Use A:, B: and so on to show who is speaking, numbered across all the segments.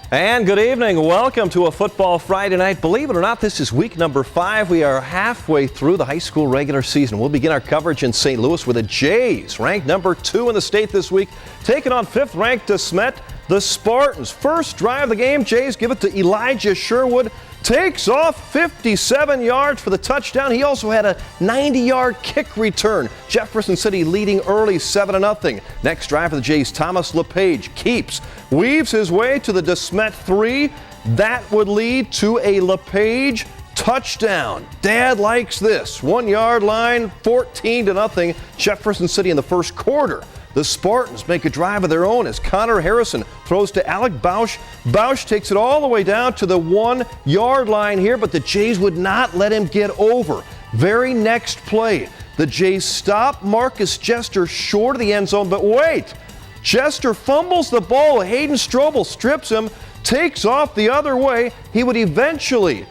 A: And good evening. Welcome to a Football Friday night. Believe it or not, this is week number 5. We are halfway through the high school regular season. We'll begin our coverage in St. Louis with the Jays, ranked number 2 in the state this week, taking on 5th-ranked De Smet, the Spartans. First drive of the game, Jays give it to Elijah Sherwood. Takes off 57 yards for the touchdown. He also had a 90-yard kick return. Jefferson City leading early 7-0. Next drive for the Jays, Thomas LePage keeps, weaves his way to the De Smet 3. That would lead to a LePage touchdown. Dad likes this. 1-yard line, 14-0. Jefferson City in the first quarter. The Spartans make a drive of their own as Connor Harrison throws to Alec Bausch. Bausch takes it all the way down to the 1-yard line here, but the Jays would not let him get over. Very next play, the Jays stop Marcus Jester short of the end zone, but wait. Jester fumbles the ball. Hayden Strobel strips him, takes off the other way. He would eventually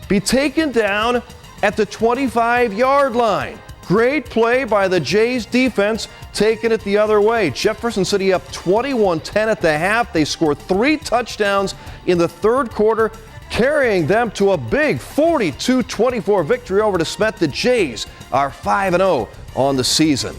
A: be taken down at the 25-yard line. Great play by the Jays defense, taking it the other way. Jefferson City up 21-10 at the half. They scored 3 touchdowns in the third quarter, carrying them to a big 42-24 victory over De Smet. The Jays are 5-0 on the season.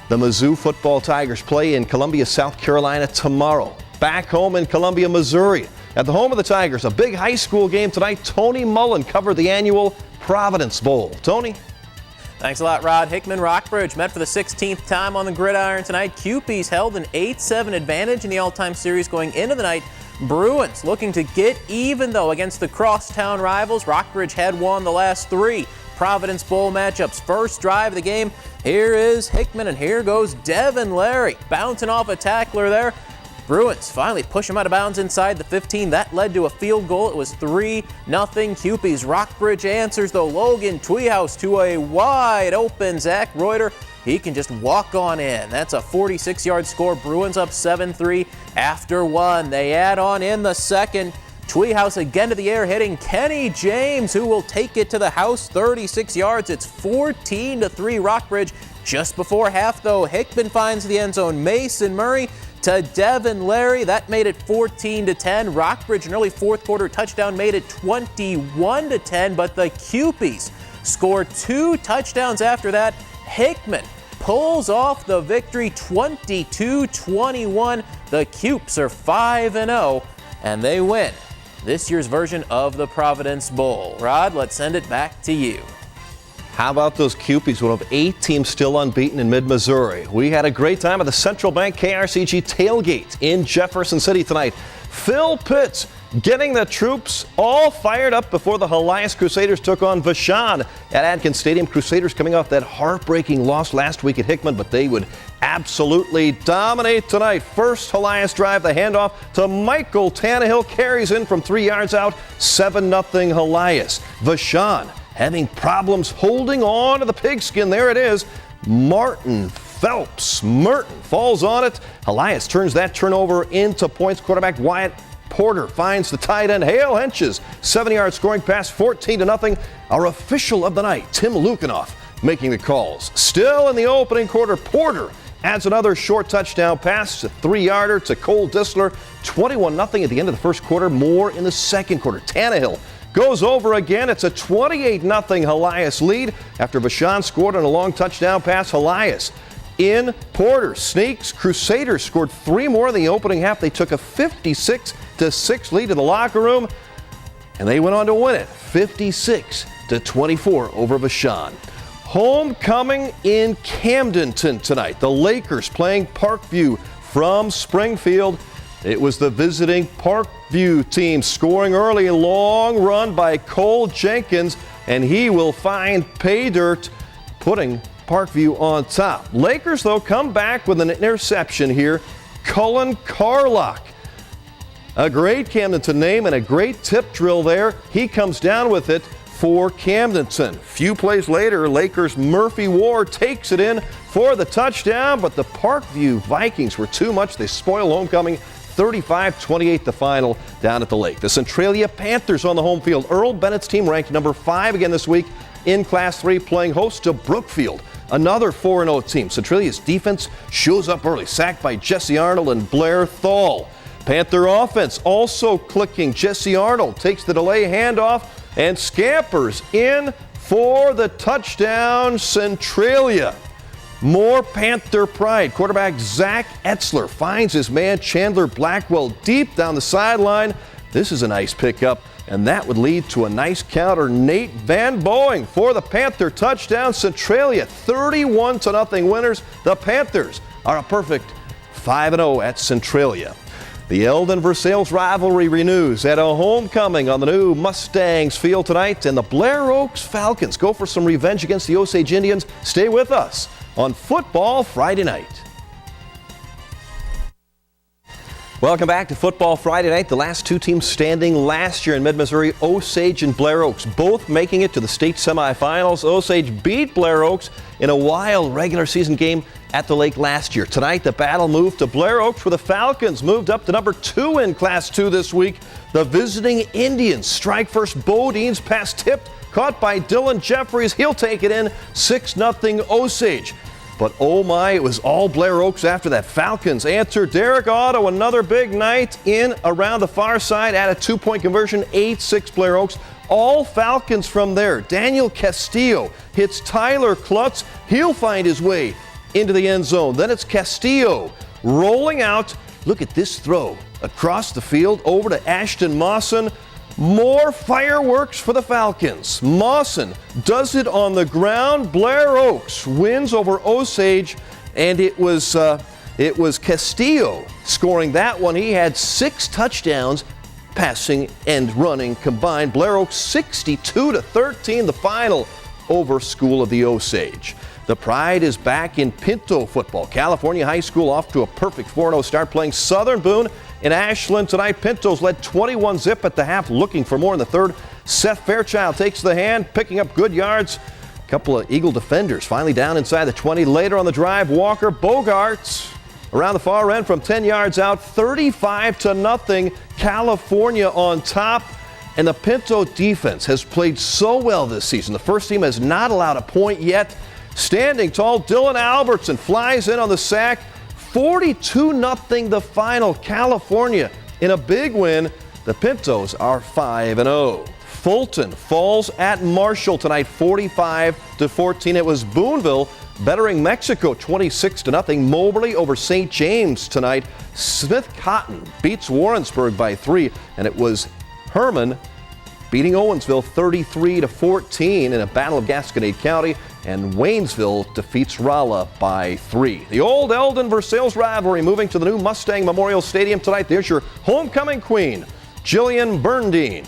A: The Mizzou football Tigers play in Columbia, South Carolina tomorrow. Back home in Columbia, Missouri. At the home of the Tigers, a big high school game tonight. Tony Mullen covered the annual Providence Bowl. Tony?
B: Thanks a lot, Rod. Hickman Rockbridge met for the 16th time on the gridiron tonight. Cupies held an 8-7 advantage in the all-time series going into the night. Bruins looking to get even, though, against the crosstown rivals. Rockbridge had won the last 3 Providence Bowl matchups. First drive of the game, here is Hickman, and here goes Devin Larry. Bouncing off a tackler there. Bruins finally push him out of bounds inside the 15. That led to a field goal. It was 3-0 Cupies. Rockbridge answers, though. Logan Tweehouse to a wide open Zach Reuter. He can just walk on in. That's a 46-yard score. Bruins up 7-3 after 1. They add on in the second. Tweehouse again to the air, hitting Kenny James, who will take it to the house, 36 yards. It's 14-3 Rockbridge. Just before half, though, Hickman finds the end zone. Mason Murray to Devin Larry. That made it 14-10. Rockbridge, an early fourth quarter touchdown, made it 21-10, but the Cupies scored 2 touchdowns after that. Hickman pulls off the victory, 22-21. The Cupes are 5-0, and they win this year's version of the Providence Bowl. Rod, let's send it back to you.
A: How about those Cupies, one of 8 teams still unbeaten in mid-Missouri? We had a great time at the Central Bank KRCG tailgate in Jefferson City tonight. Phil Pitts getting the troops all fired up before the Helias Crusaders took on Vashon at Adkins Stadium. Crusaders coming off that heartbreaking loss last week at Hickman, but they would absolutely dominate tonight. First Helias drive, the handoff to Michael Tannehill, carries in from 3 yards out, 7-0 Helias. Vashon having problems holding on to the pigskin. There it is. Martin Phelps. Merton falls on it. Helias turns that turnover into points. Quarterback Wyatt Porter finds the tight end Hale Henches. 7-yard scoring pass, 14-0. Our official of the night, Tim Lukanoff, making the calls. Still in the opening quarter, Porter adds another short touchdown pass, a 3-yarder to Cole Dissler. 21-0 at the end of the first quarter. More in the second quarter. Tannehill goes over again. It's a 28-0 Helias lead after Vashon scored on a long touchdown pass. Helias in. Porter sneaks. Crusaders scored 3 more in the opening half. They took a 56-6 lead to the locker room, and they went on to win it 56-24 over Vashon. Homecoming in Camdenton tonight. The Lakers playing Parkview from Springfield. It was the visiting Parkview team scoring early. A long run by Cole Jenkins, and he will find pay dirt, putting Parkview on top. Lakers, though, come back with an interception here. Cullen Carlock. A great Camdenton name and a great tip drill there. He comes down with it for Camdenton. Few plays later, Lakers' Murphy Ward takes it in for the touchdown, but the Parkview Vikings were too much. They spoil homecoming. 35-28 the final down at the lake. The Centralia Panthers on the home field. Earl Bennett's team ranked number 5 again this week in Class 3, playing host to Brookfield, another 4-0 team. Centralia's defense shows up early, sacked by Jesse Arnold and Blair Thal. Panther offense also clicking. Jesse Arnold takes the delay handoff and scampers in for the touchdown. Centralia. More Panther pride. Quarterback Zach Etzler finds his man Chandler Blackwell deep down the sideline. This is a nice pickup, and that would lead to a nice counter. Nate Van Boeing for the Panther touchdown. Centralia 31-0 winners. The Panthers are a perfect 5-0 at Centralia. The Eldon Versailles rivalry renews at a homecoming on the new Mustangs field tonight, and the Blair Oaks Falcons go for some revenge against the Osage Indians. Stay with us on Football Friday Night. Welcome back to Football Friday Night. The last two teams standing last year in mid-Missouri, Osage and Blair Oaks, both making it to the state semifinals. Osage beat Blair Oaks in a wild regular season game at the lake last year. Tonight, the battle moved to Blair Oaks, where the Falcons moved up to number 2 in Class 2 this week. The visiting Indians strike first. Bodine's pass tipped, caught by Dylan Jeffries. He'll take it in, 6-0 Osage. But oh my, it was all Blair Oaks after that. Falcons answer. Derek Otto, another big night in around the far side at a 2-point conversion, 8-6 Blair Oaks. All Falcons from there. Daniel Castillo hits Tyler Klutz. He'll find his way into the end zone. Then it's Castillo rolling out. Look at this throw across the field over to Ashton Mawson. More fireworks for the Falcons. Mawson does it on the ground. Blair Oaks wins over Osage, and it was Castillo scoring that one. He had 6 touchdowns, passing and running combined. Blair Oaks 62-13, the final over School of the Osage. The pride is back in Pinto football. California High School off to a perfect 4-0 start, playing Southern Boone in Ashland tonight. Pintos led 21-0 at the half, looking for more in the third. Seth Fairchild takes the hand, picking up good yards. A couple of Eagle defenders finally down inside the 20. Later on the drive, Walker Bogarts around the far end from 10 yards out. 35-0, California on top. And the Pinto defense has played so well this season. The first team has not allowed a point yet. Standing tall, Dylan Albertson flies in on the sack. 42-0 the final. California in a big win. The Pintos are 5-0. Fulton falls at Marshall tonight, 45-14. It was Boonville bettering Mexico 26-0. Moberly over St. James tonight. Smith Cotton beats Warrensburg by 3, and it was Herman beating Owensville 33-14 in a battle of Gasconade County. And Waynesville defeats Rolla by 3. The old Eldon Versailles rivalry moving to the new Mustang Memorial Stadium tonight. There's your homecoming queen, Jillian Berndein.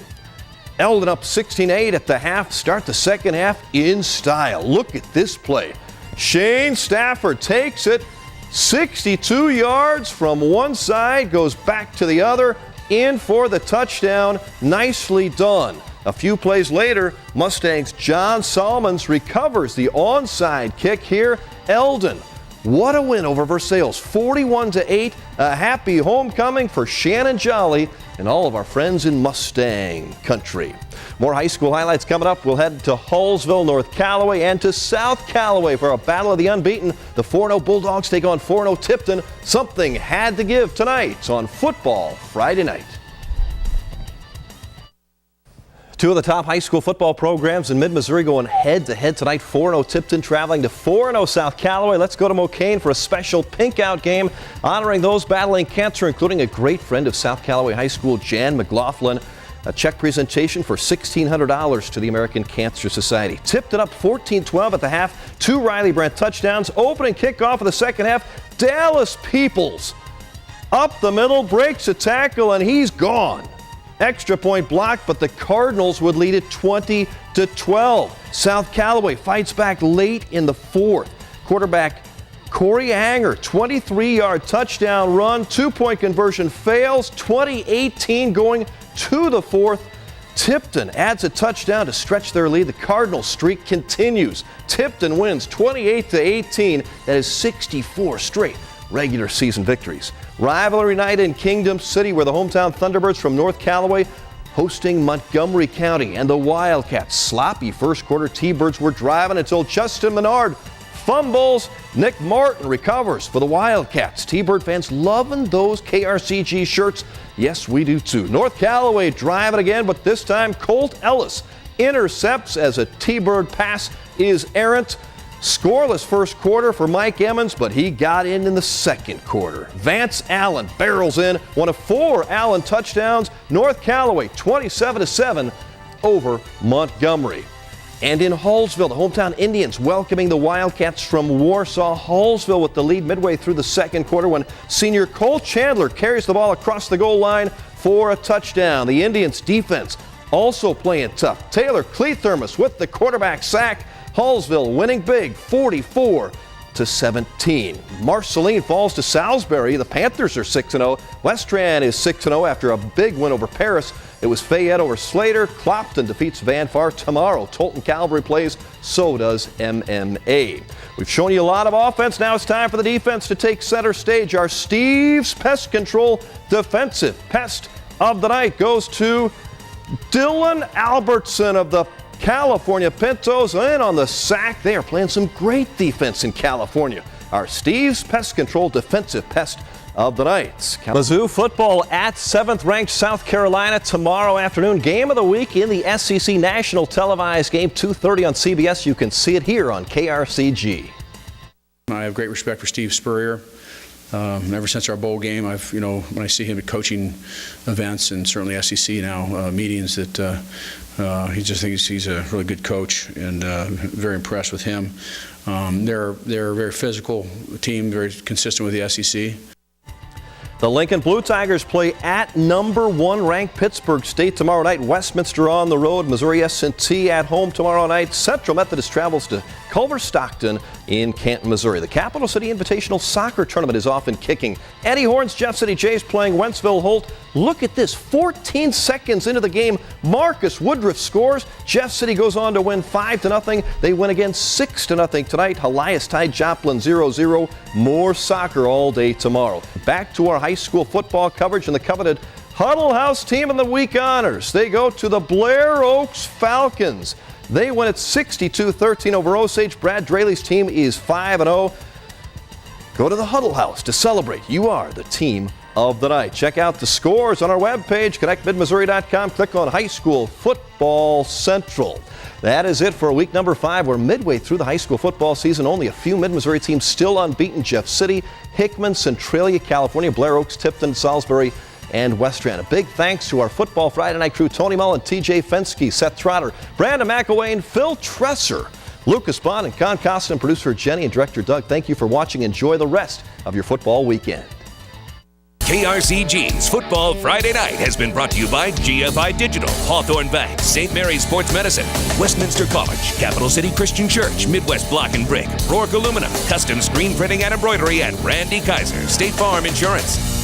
A: Eldon up 16-8 at the half. Start the second half in style. Look at this play. Shane Stafford takes it 62 yards from one side, goes back to the other, in for the touchdown. Nicely done. A few plays later, Mustangs' John Salmons recovers the onside kick here. Eldon, what a win over Versailles, 41-8. A happy homecoming for Shannon Jolly and all of our friends in Mustang country. More high school highlights coming up. We'll head to Hallsville, North Callaway, and to South Callaway for a battle of the unbeaten. The 4-0 Bulldogs take on 4-0 Tipton. Something had to give tonight on Football Friday Night. Two of the top high school football programs in mid-Missouri going head-to-head tonight. 4-0 Tipton traveling to 4-0 South Callaway. Let's go to Mocaine for a special pink-out game honoring those battling cancer, including a great friend of South Callaway High School, Jan McLaughlin. A check presentation for $1,600 to the American Cancer Society. Tipton up 14-12 at the half. 2 Riley Brandt touchdowns. Opening kickoff of the second half. Dallas Peoples up the middle, breaks a tackle, and he's gone. Extra point blocked, but the Cardinals would lead it 20-12. South Callaway fights back late in the fourth. Quarterback Corey Hanger, 23-yard touchdown run. 2-point conversion fails. 20-18 going to the fourth. Tipton adds a touchdown to stretch their lead. The Cardinals streak continues. Tipton wins 28-18. That is 64 straight regular season victories. Rivalry night in Kingdom City, where the hometown Thunderbirds from North Callaway hosting Montgomery County and the Wildcats. Sloppy first quarter. T-Birds were driving until Justin Menard fumbles. Nick Martin recovers for the Wildcats. T-Bird fans loving those KRCG shirts. Yes, we do too. North Callaway driving again, but this time Colt Ellis intercepts as a T-Bird pass is errant. Scoreless first quarter for Mike Emmons, but he got in the second quarter. Vance Allen barrels in, one of 4 Allen touchdowns. North Callaway 27-7 over Montgomery. And in Hallsville, the hometown Indians welcoming the Wildcats from Warsaw. Hallsville with the lead midway through the second quarter when senior Cole Chandler carries the ball across the goal line for a touchdown. The Indians defense also playing tough. Taylor Clethermus with the quarterback sack. Hallsville winning big, 44-17. Marceline falls to Salisbury. The Panthers are 6-0. Westran is 6-0 after a big win over Paris. It was Fayette over Slater. Clopton defeats Van Far tomorrow. Tolton Cavalry plays, so does MMA. We've shown you a lot of offense. Now it's time for the defense to take center stage. Our Steve's Pest Control defensive pest of the night goes to Dylan Albertson of the California Pintos. In on the sack. They are playing some great defense in California. Our Steve's Pest Control defensive pest of the night. Mizzou football at 7th-ranked South Carolina tomorrow afternoon. Game of the week in the SEC National Televised Game, 2:30 on CBS. You can see it here on KRCG.
C: I have great respect for Steve Spurrier. Ever since our bowl game, when I see him at coaching events and certainly SEC now meetings, that he just thinks he's a really good coach, and very impressed with him. They're a very physical team, very consistent with the SEC.
A: The Lincoln Blue Tigers play at number 1 ranked Pittsburgh State tomorrow night. Westminster on the road. Missouri S&T at home tomorrow night. Central Methodist travels to Culver Stockton in Canton, Missouri. The Capital City Invitational Soccer Tournament is off and kicking. Eddie Horn's Jeff City Jays playing Wentzville Holt. Look at this. 14 seconds into the game, Marcus Woodruff scores. Jeff City goes on to win 5-0. They win again 6-0 tonight. Helias tied Joplin 0-0. More soccer all day tomorrow. Back to our high school football coverage and the coveted Huddle House Team of the Week honors. They go to the Blair Oaks Falcons. They win at 62-13 over Osage. Brad Draley's team is 5-0. Go to the Huddle House to celebrate. You are the team of the night. Check out the scores on our webpage, connectmidmissouri.com. Click on High School Football Central. That is it for week number 5. We're midway through the high school football season. Only a few Mid-Missouri teams still unbeaten. Jeff City, Hickman, Centralia, California, Blair Oaks, Tipton, Salisbury, and Westran. A big thanks to our Football Friday Night crew, Tony Mullen, TJ Fensky, Seth Trotter, Brandon McElwain, Phil Tresser, Lucas Bond, and Con Costin, producer Jenny, and director Doug. Thank you for watching. Enjoy the rest of your football weekend.
D: KRCG's Football Friday Night has been brought to you by GFI Digital, Hawthorne Bank, St. Mary's Sports Medicine, Westminster College, Capital City Christian Church, Midwest Block and Brick, Rourke Aluminum, Custom Screen Printing and Embroidery, and Randy Kaiser, State Farm Insurance.